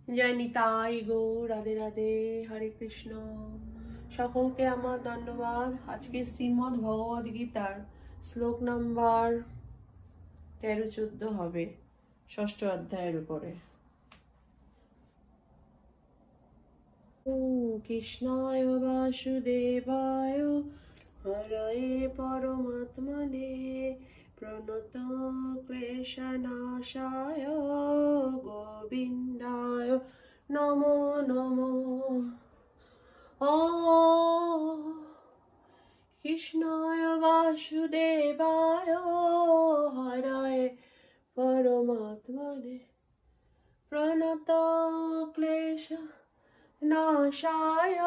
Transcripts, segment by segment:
জয় নিতাই গৌর, রাধে রাধে, হরে কৃষ্ণ। সকলকে আমার ধন্যবাদ। আজকে শ্রীমদ্ ভগবদ গীতার শ্লোক নাম্বার 13-14 হবে, ষষ্ঠ অধ্যায়ের উপরে। কৃষ্ণায় বাসুদেবায় হরয়ে পরমাত্মনে প্রণত ক্লেশনাশায় গোবিন্দায় নমো নমো। ও কৃষ্ণায় বাসুদেবায় হরয়ে পরমাত্মনে প্রণত ক্লেশ নাশায়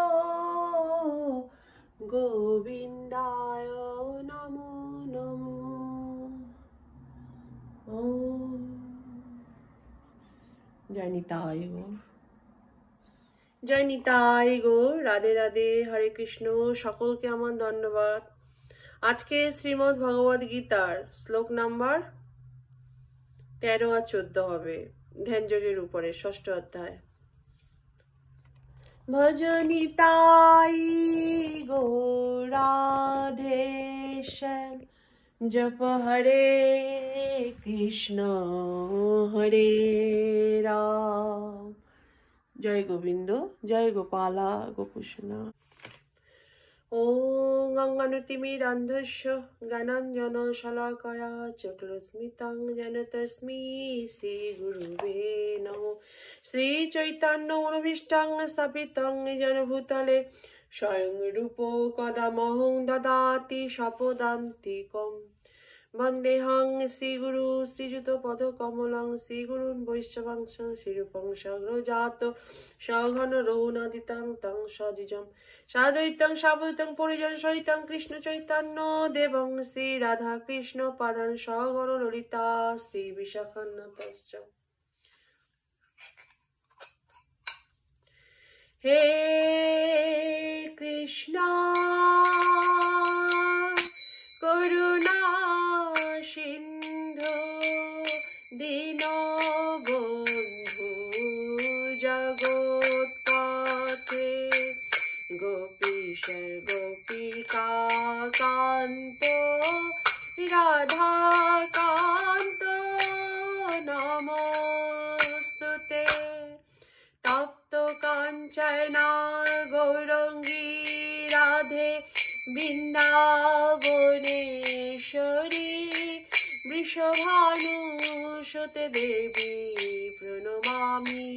গোবিন্দায় নমো নমো। জয় নিতাই গৌর, জয় নিতাই গৌর, রাধে রাধে, হরে কৃষ্ণ। সকলকে আমার ধন্যবাদ। আজকে শ্রীমদ্ ভগবদ গীতার শ্লোক নাম্বার 13 আর 14 হবে, ধ্যান যোগের উপরে, ষষ্ঠ অধ্যায়। ভজ নিতাই গৌর রাধে শ্যাম, জপ হরে কৃষ্ণ হরে রাম। জয় গোবিন্দ, জয় গোপালা গোকুষ্ণ। ওম গঙ্গানুতিমিরান্ধস্য জ্ঞানাঞ্জন শলাকয়া চক্রস্মিতং যেন তস্मै শ্রী গুরুবে নমো। শ্রী চৈতন্য মনোভীষ্টং স্থাপিতং যেন ভূতলে স্বয়ং রূপ কদামহং দদাতি স্বপদান্তিকম। বন্দেহং শ্রীগুরু শ্রীযুত পদকমলং শ্রীগুরুন বৈষ্ণবাংশ শ্রীরূপং সগ্রজাত সঘন রঘুনাদিতং তং সজিজম সাদ্বৈতং সাবৈতং পরিজন সহিতং কৃষ্ণ চৈতন্য দেবং শ্রী রাধা কৃষ্ণ পাদান সগণ ললিতা শ্রী বিশাখান্বিতাশ্চ। হে কৃষ্ণ করুণা সিন্ধু দীনবন্ধু জগৎপতে গোপীশ গোপিকা কান্ত রাধাকান্ত নমস্তুতে। তপ্ত কাঞ্চনা গৌরাঙ্গী রাধে বৃন্দাবনেশ্বরী বৃষভানুসুতে দেবী প্রণমামি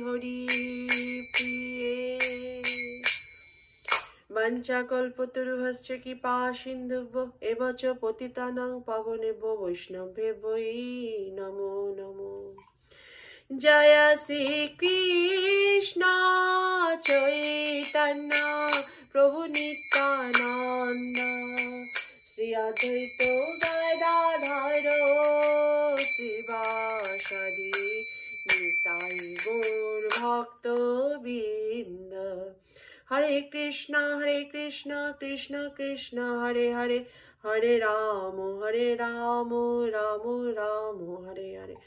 হরি প্রিয়ে। বাঞ্ছাকল্পতরুভশ্চ কৃপা সিন্ধুভ্য এব চ পতিতানাং পাবনেভ্যো বৈষ্ণবেভ্যো নমো নমো। জয় শ্রী কৃষ্ণ চৈতন্য প্রভু নিত্যানন্দ শ্রী অদ্বৈত গদাধর শ্রীবাসাদি নিতাই গৌর ভক্তবৃন্দ। হরে কৃষ্ণ কৃষ্ণ কৃষ্ণ হরে হরে, হরে রাম রাম রাম হরে হরে।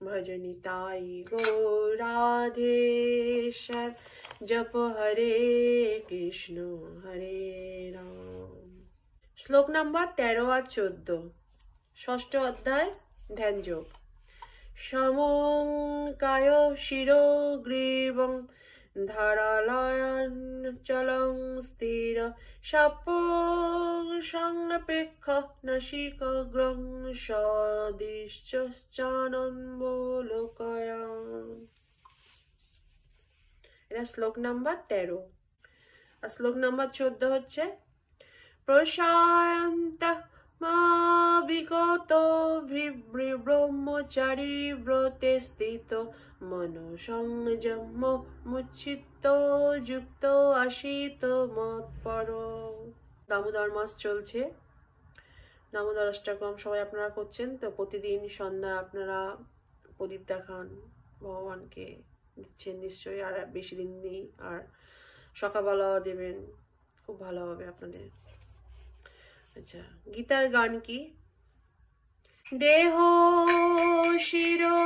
ভজ নিতাই গৌর রাধে শ্যাম, জপ হরে কৃষ্ণ হরে রাম। শ্লোক নাম্বার 13 আর 14, ষষ্ঠ অধ্যায়, ধ্যান যোগ। সমং কায় শিরোগ্রীবং ধারালয়ন চলং স্থির সাপং সংপেক্ষ নাসিকাগ্রং সদিশ্চানম্বলোকয়াম। এটা শ্লোক নাম্বার 13। আর শ্লোক নাম্বার 14 হচ্ছে প্রশান্ত বিগত ব্রহ্মচারী ব্রতে স্থিত মনোসংযম মুচ্ছিত যুক্ত আশিত মৎপর। দামোদর মাস চলছে, দামোদর অষ্টকম সবাই আপনারা করছেন তো। প্রতিদিন সন্ধ্যায় আপনারা প্রদীপ দেখান, ভগবানকে দিচ্ছেন নিশ্চয়ই, আর বেশি দিন নেই। আর সকালবেলা দেবেন, খুব ভালো হবে আপনাদের। আচ্ছা, গীতার গান কি? দেহ শিরো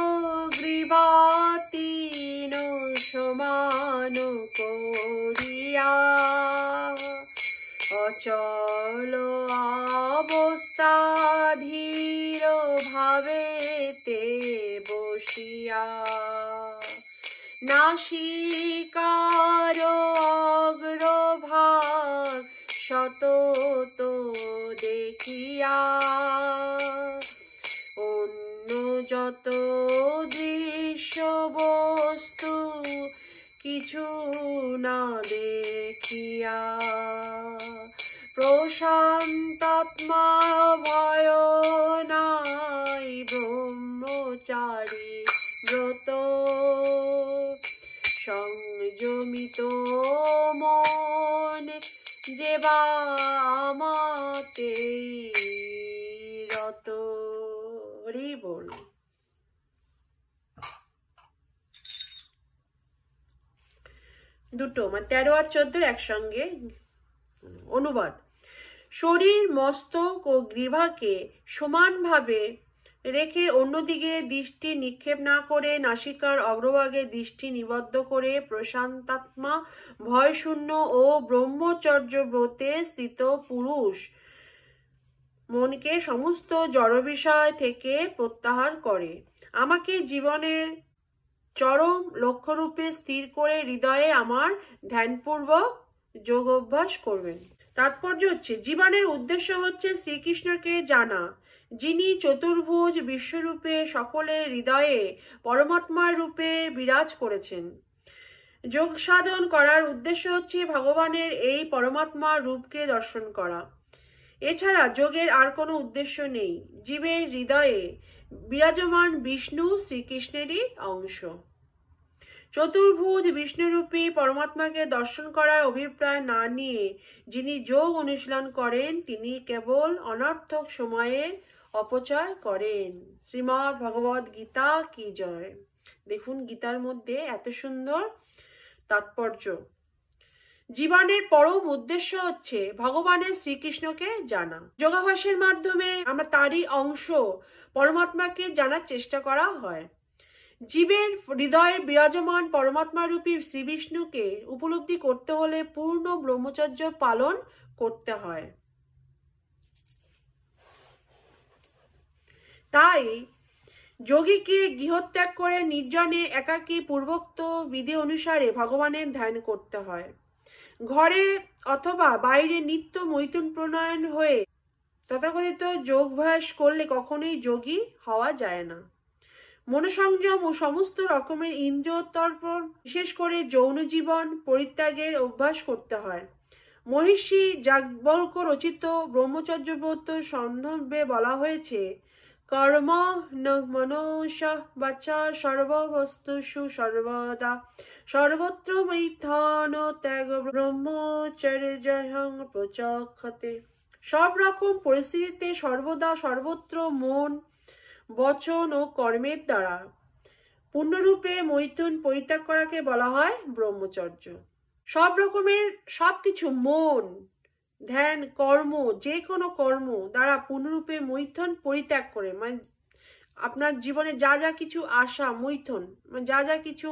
গ্রীবাতীন নাসিকার অগ্রভাগ সতত দেখিয়া অন্য যত দৃশ্য বস্তু কিছু না দেখিয়া প্রশান্তাত্মা ভয় নাই ব্রহ্মচারী ব্রত সংযমিত মন যে বামাতে রত। হরি বল। দুটো মানে 13 আর 14 একসঙ্গে অনুবাদ। শরীর, মস্তক ও গ্রীভাকে সমানভাবে রেখে অন্যদিকে দৃষ্টি নিক্ষেপ না করে নাসিকার অগ্রভাগে দৃষ্টি নিবদ্ধ করে প্রশান্তাত্মা ভয়শূন্য ও ব্রহ্মচর্য ব্রতে স্থিত পুরুষ মনকে সমস্ত জড় বিষয় থেকে প্রত্যাহার করে আমাকে জীবনের চরম লক্ষ্যরূপে স্থির করে হৃদয়ে আমার ধ্যানপূর্বক যোগ অভ্যাস করবেন। তাৎপর্য হচ্ছে জীবনের উদ্দেশ্য হচ্ছে শ্রীকৃষ্ণকে জানা, যিনি চতুর্ভুজ বিশ্বরূপে সকলের হৃদয়ে পরমাত্মার রূপে বিরাজ করেছেন। যোগ সাধন করার উদ্দেশ্য হচ্ছে ভগবানের এই পরমাত্মার রূপকে দর্শন করা। এছাড়া যোগের আর কোনো উদ্দেশ্য নেই। জীবের হৃদয়ে বিরাজমান বিষ্ণু শ্রীকৃষ্ণেরই অংশ। চতুর্ভুজ বিষ্ণুরূপী পরমাত্মাকে দর্শন করার অভিপ্রায় না নিয়ে যিনি যোগ অনুশীলন করেন তিনি কেবল অনর্থক সময়ের অপচয় করেন। শ্রীমদ্ ভগবদ গীতা কি জয়। দেখুন গীতার মধ্যে এত সুন্দর তাৎপর্য। জীবনের পরম উদ্দেশ্য হচ্ছে ভগবানের শ্রীকৃষ্ণকে জানা। যোগাভ্যাসের মাধ্যমে আমরা তারই অংশ পরমাত্মাকে জানার চেষ্টা করা হয়। জীবের হৃদয়ে বিরাজমান পরমাত্মারূপী শ্রীবিষ্ণুকে উপলব্ধি করতে হলে পূর্ণ ব্রহ্মচর্য পালন করতে হয়। তাই যোগীকে গৃহত্যাগ করে নির্জনে একাকী পূর্বোক্ত বিধি অনুসারে ভগবানের ধ্যান করতে হয়। ঘরে অথবা বাইরে নিত্য মৈথুন প্রণয়ন হয়ে তথাকথিত যোগাভ্যাস করলে কখনোই যোগী হওয়া যায় না। মনসংযম ও সমস্ত রকমের ইন্দ্রিয়তর্পণ বিশেষ করে যৌন জীবন পরিত্যাগের অভ্যাস করতে হয়। মহর্ষি যাজ্ঞবল্ক্য রচিত ব্রহ্মচর্যব্রত সন্দর্ভে বলা হয়েছে, কর্ম ন মনসা বাচা সর্ববস্তুষু সর্বদা সর্বত্র মৈথুন ত্যাগ ব্রহ্মচর্যং প্রচক্ষতে। সব রকম পরিস্থিতিতে সর্বদা সর্বত্র মন, বচন ও কর্মের দ্বারা পূর্ণরূপে মৈথুন পরিত্যাগ করাকে বলা হয় ব্রহ্মচর্য। সব রকমের সবকিছু মন, ধ্যান, কর্ম, যে কোনো কর্ম দ্বারা পূর্ণরূপে মৈথুন পরিত্যাগ করে মানে আপনার জীবনে যা যা কিছু আশা মৈথুন মানে যা যা কিছু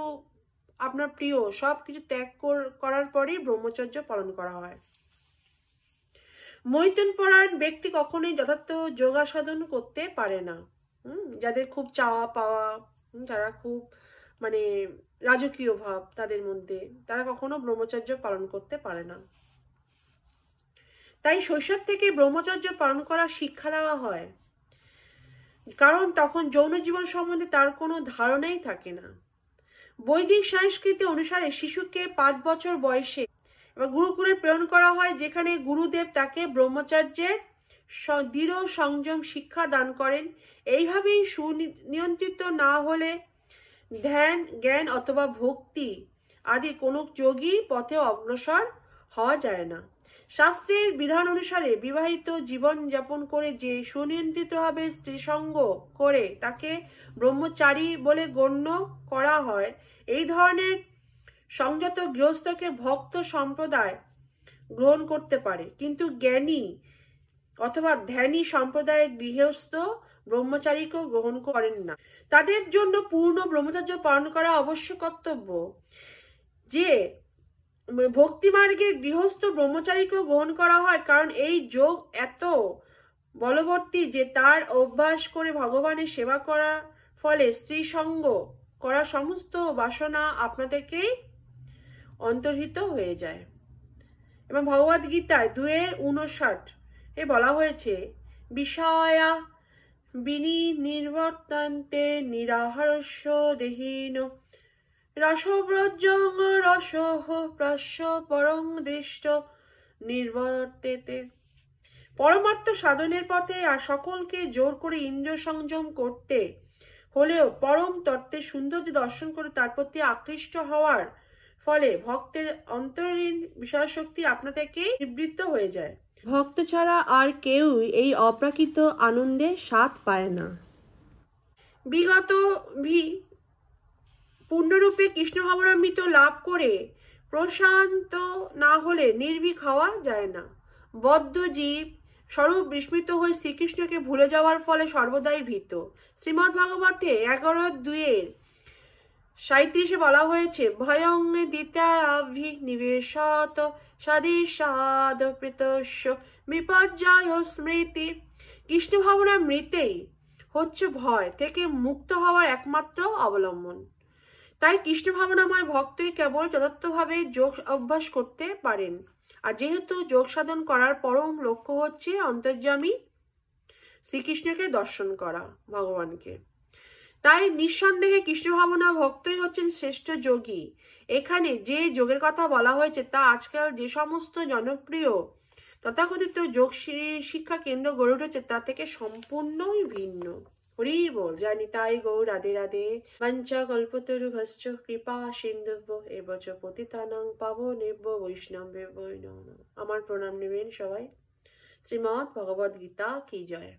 আপনার প্রিয় সব কিছু ত্যাগ করার পরেই ব্রহ্মচর্য পালন করা হয়। মৈথুন পরায়ণ ব্যক্তি কখনোই যথার্থ যোগা সাধন করতে পারে না। যাদের খুব চাওয়া পাওয়া, যারা খুব মানে রাজকীয় ভাব তাদের মধ্যে, তারা কখনো ব্রহ্মচর্য পালন করতে পারে না। তাই শৈশব থেকে ব্রহ্মচর্য পালন করার শিক্ষা দেওয়া হয়, কারণ তখন যৌন জীবন সম্বন্ধে তার কোনো ধারণাই থাকে না। বৈদিক সংস্কৃতি অনুসারে শিশুকে 5 বছর বয়সে গুরুকুলে প্রেরণ করা হয়, যেখানে গুরুদেব তাকে ব্রহ্মচর্যের দৃঢ় সংযম শিক্ষা দান করেন। এইভাবেই সুনিয়ন্ত্রিত না হলে ধ্যান, জ্ঞান অথবা ভক্তি আদি কোনো যোগী পথে অগ্রসর হওয়া যায় না। শাস্ত্রের বিধান অনুসারে বিবাহিত জীবন যাপন করে যে সুনিয়ন্ত্রিতভাবে স্ত্রীসঙ্গ করে তাকে ব্রহ্মচারী বলে গণ্য করা হয়। এই ধরনের সংযত গৃহস্থকে ভক্ত সম্প্রদায় গ্রহণ করতে পারে, কিন্তু জ্ঞানী অথবা ধ্যানী সম্প্রদায়ের গৃহস্থ ব্রহ্মচারীকেও গ্রহণ করেন না। তাদের জন্য পূর্ণ ব্রহ্মচর্য পালন করা অবশ্য কর্তব্য। যে ভক্তিমার্গে গৃহস্থ ব্রহ্মচারীকেও গ্রহণ করা হয়, কারণ এই যোগ এত বলবর্তী যে তার অভ্যাস করে ভগবানের সেবা করার ফলে স্ত্রী সঙ্গ করা সমস্ত বাসনা আপনাদেরকেই অন্তর্হিত হয়ে যায়। এবং ভগবদ গীতায় 2:59 এ বলা হয়েছে, বিষয়া বিনির্বর্তন্তে নিরাহারস্য দেহিন রসব্রজং রসহ প্রস্য পরং দৃষ্ট নির্বর্তেতে। পরমার্থ সাধনের পথে আর সকলকে জোর করে ইন্দ্রিয় সংযম করতে হলেও পরম তত্ত্বের সৌন্দর্য দর্শন করে তার প্রতি আকৃষ্ট হওয়ার ফলে ভক্তের অন্তরীণ বিষয়শক্তি আপনা থেকেই নিবৃত্ত হয়ে যায়। ভক্ত ছাড়া আর কেউ এই অপ্রাকৃত আনন্দের স্বাদ পায় না। বিগত পূর্ণরূপে কৃষ্ণ ভাবনামৃত লাভ করে প্রশান্ত না হলে নির্ভীক হওয়া যায় না। বদ্ধ জীব স্বরূপ বিস্মিত হয়ে শ্রীকৃষ্ণকে ভুলে যাওয়ার ফলে সর্বদাই ভীত। শ্রীমদ্ ভাগবতে 11:2 বলা হয়েছে, ভয়ং দ্বিতীয়াভিনিবেশাৎ সাদিশাদ প্রীতস্য বিপর্যয় স্মৃতি। কৃষ্ণ ভাবনা মৃতেই হচ্ছে ভয় থেকে মুক্ত হওয়ার একমাত্র অবলম্বন। তাই কৃষ্ণ ভাবনাময় ভক্তই কেবল যথার্থভাবে যোগ অভ্যাস করতে পারেন। আর যেহেতু যোগ সাধন করার পরম লক্ষ্য হচ্ছে অন্তর্যামী শ্রীকৃষ্ণকে দর্শন করা, ভগবানকে, তাই নিঃসন্দেহে কৃষ্ণ ভাবনা ভক্তই হচ্ছেন শ্রেষ্ঠ যোগী। এখানে যে যোগের কথা বলা হয়েছে তা আজকাল যে সমস্ত জনপ্রিয় তথাকথিত যোগ শিক্ষা কেন্দ্র গড়ে উঠেছে তা থেকে সম্পূর্ণই ভিন্ন। হরি বল। জয় নিতাই গৌর রাধে রাধে। বাঞ্ছা কল্পতরুভশ্চ কৃপা সিন্ধুভ্য এবচ পতিতানাং পাবনেভ্য বৈষ্ণবেভ্যো নমঃ। আমার প্রণাম নেবেন সবাই। শ্রীমদ্ ভগবদ গীতা কি জয়।